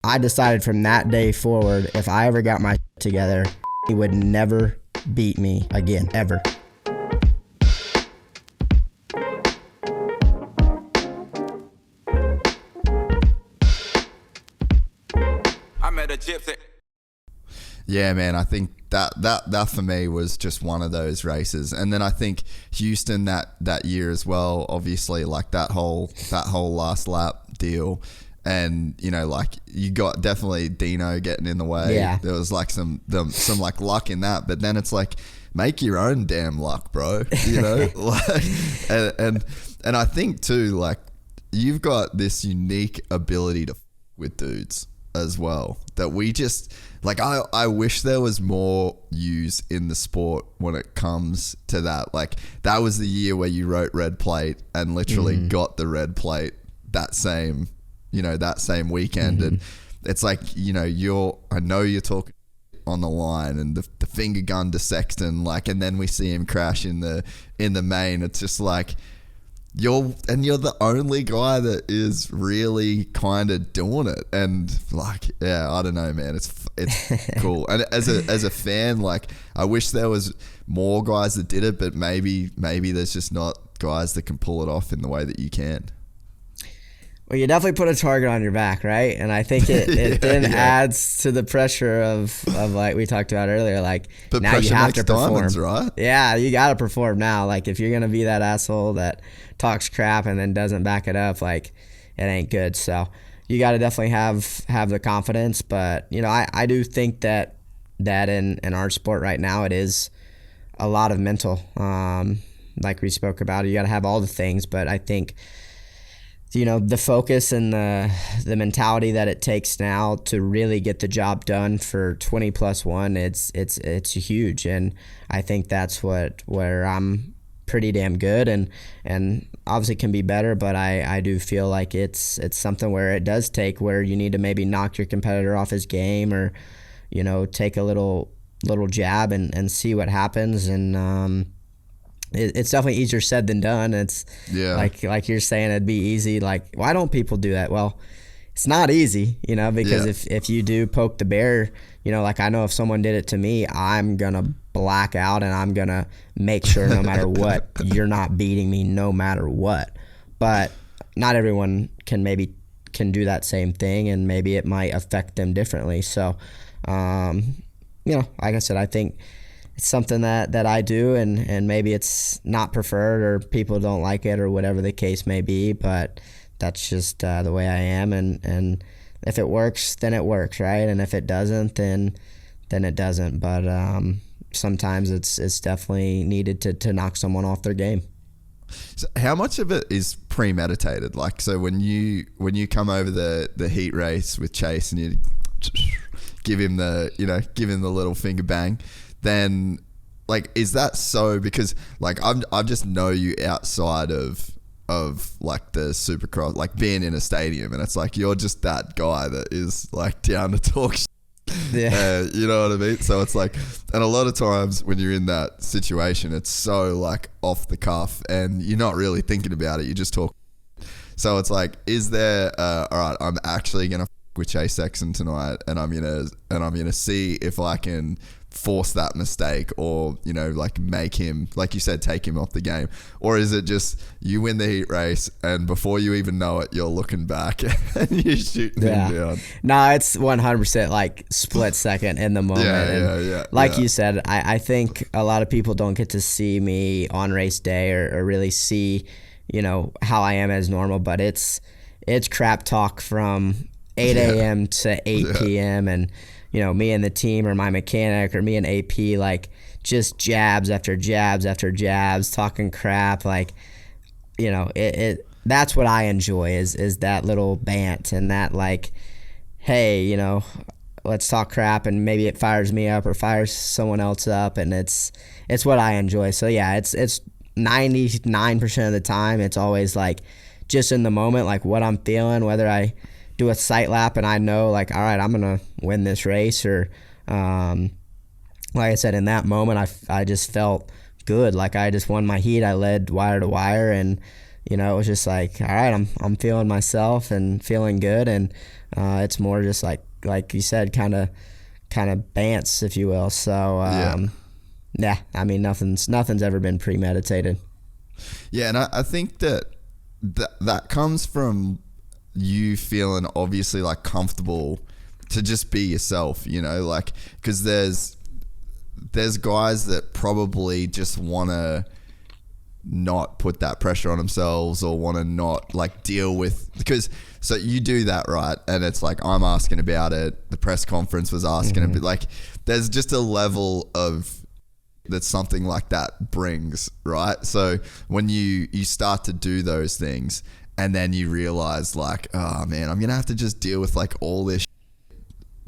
I decided from that day forward, if I ever got my together, he would never beat me again, ever. I met a gypsy. Yeah, man, I think that for me was just one of those races. And then I think Houston that year as well, obviously, like that whole last lap deal. And, you know, like you got definitely Dino getting in the way. Yeah. There was like some like luck in that, but then it's like, make your own damn luck, bro. You know, like, and I think too, like you've got this unique ability to with dudes as well that we just like. I wish there was more use in the sport when it comes to that. Like that was the year where you wrote red plate and literally got the red plate that same weekend. And it's like, you know, I know you're talking on the line and the finger gun to Sexton, like, and then we see him crash in the main. It's just like you're the only guy that is really kind of doing it. And like, yeah, I don't know, man, it's cool. And as a fan, like I wish there was more guys that did it, but maybe there's just not guys that can pull it off in the way that you can. Well, you definitely put a target on your back, right? And I think it then adds to the pressure of like we talked about earlier, like but now you have to perform, diamonds, right? Yeah, you got to perform now. Like if you're going to be that asshole that talks crap and then doesn't back it up, like it ain't good. So you got to definitely have the confidence. But, you know, I do think that in our sport right now, it is a lot of mental. Like we spoke about, you got to have all the things, but I think, you know, the focus and the mentality that it takes now to really get the job done for 20+1, it's huge. And I think that's where I'm pretty damn good and obviously can be better, but I do feel like it's something where it does take where you need to maybe knock your competitor off his game or, you know, take a little jab and see what happens. And it's definitely easier said than done. It's like you're saying, it'd be easy. Like, why don't people do that? Well, it's not easy, you know, because if you do poke the bear, you know, like I know if someone did it to me, I'm going to black out and I'm going to make sure no matter what, you're not beating me no matter what. But not everyone can do that same thing, and maybe it might affect them differently. So, you know, like I said, I think it's something that I do, and maybe it's not preferred or people don't like it or whatever the case may be, but that's just the way I am. And if it works, then it works, right? And if it doesn't, then it doesn't. But sometimes it's definitely needed to knock someone off their game. So how much of it is premeditated? Like, so when you come over the heat race with Chase and you give him the little finger bang, then like, is that so? Because like I just know you outside of like the Supercross, like being in a stadium, and it's like you're just that guy that is like down to talk shit. Yeah. You know what I mean? So it's like, and a lot of times when you're in that situation, it's so like off the cuff and you're not really thinking about it, you just talk. So it's like, is there all right, I'm actually gonna with Chase Sexton tonight, and I'm gonna see if I can force that mistake, or, you know, like make him, like you said, take him off the game? Or is it just you win the heat race and before you even know it, you're looking back and you're shooting him down? No, it's 100% like split second in the moment. Yeah. Like you said, I think a lot of people don't get to see me on race day or really see, you know, how I am as normal, but it's crap talk from 8 a.m. to 8 p.m. and, you know, me and the team or my mechanic or me and AP, like just jabs after jabs after jabs, talking crap. Like, you know, that's what I enjoy is that little bant and that, like, hey, you know, let's talk crap, and maybe it fires me up or fires someone else up, and it's what I enjoy. So yeah, it's 99% of the time it's always like just in the moment, like what I'm feeling, whether I do a sight lap and I know like, all right, I'm gonna win this race, or like I said, in that moment I just felt good, like I just won my heat, I led wire to wire, and you know, it was just like, all right, I'm feeling myself and feeling good, and it's more just like you said, kind of bants, if you will. So yeah, I mean, nothing's ever been premeditated. Yeah, and I think that comes from you feeling obviously like comfortable to just be yourself, you know, like, because there's guys that probably just want to not put that pressure on themselves or want to not like deal with, because so you do that, right? And it's like, I'm asking about it, the press conference was asking about, like, there's just a level of that something like that brings, right? So when you start to do those things and then you realize like, oh man, I'm gonna have to just deal with like all this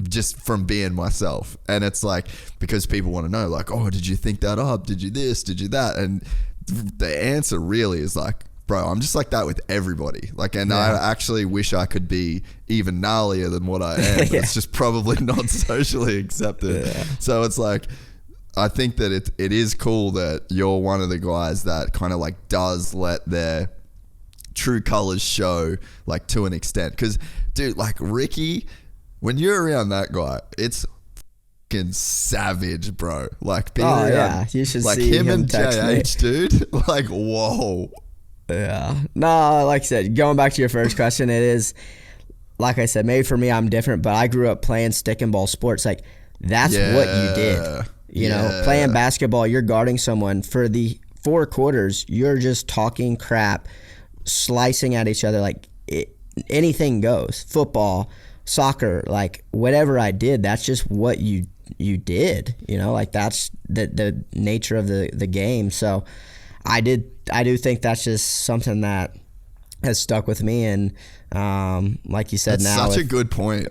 just from being myself. And it's like, because people want to know like, oh, did you think that up? Did you this? Did you that? And the answer really is like, bro, I'm just like that with everybody. Like, and I actually wish I could be even gnarlier than what I am, but it's just probably not socially accepted. So it's like, I think that it is cool that you're one of the guys that kind of like does let their true colors show like to an extent. Because dude, like Ricky, when you're around that guy, it's fucking savage, bro. Like being around, you should like see him and text JH, dude. Like, whoa. Yeah. No, like I said, going back to your first question, it is, like I said, maybe for me, I'm different, but I grew up playing stick and ball sports. Like, that's what you did. You know, playing basketball, you're guarding someone for the 4 quarters. You're just talking crap, slicing at each other. Like, anything goes. Football, soccer, like whatever I did, that's just what you did. You know, like that's the nature of the game. So I do think that's just something that has stuck with me. And like you said, that's now such a good point.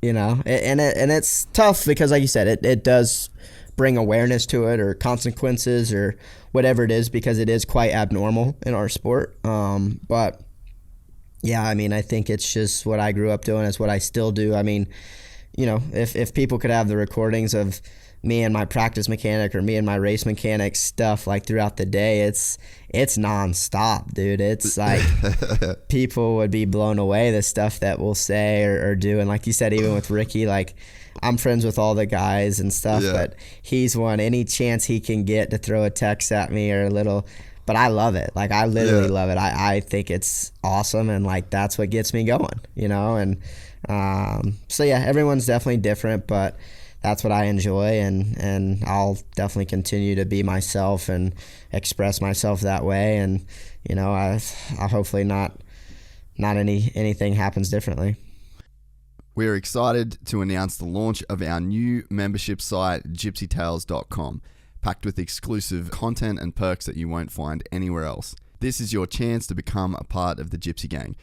You know, and it's tough because, like you said, it does bring awareness to it or consequences or whatever it is, because it is quite abnormal in our sport. But yeah, I mean, I think it's just what I grew up doing. It's what I still do. I mean, you know, if people could have the recordings of me and my practice mechanic or me and my race mechanic stuff like throughout the day, it's nonstop, dude. It's like people would be blown away the stuff that we'll say or do. And like you said, even with Ricky, like I'm friends with all the guys and stuff, but he's one, any chance he can get to throw a text at me or a little, but I love it. Like I literally love it. I think it's awesome. And like, that's what gets me going, you know? And so yeah, everyone's definitely different, but that's what I enjoy, and I'll definitely continue to be myself and express myself that way. And you know, I hopefully not anything happens differently. We're excited to announce the launch of our new membership site, gypsytales.com, packed with exclusive content and perks that you won't find anywhere else. This is your chance to become a part of the Gypsy Gang.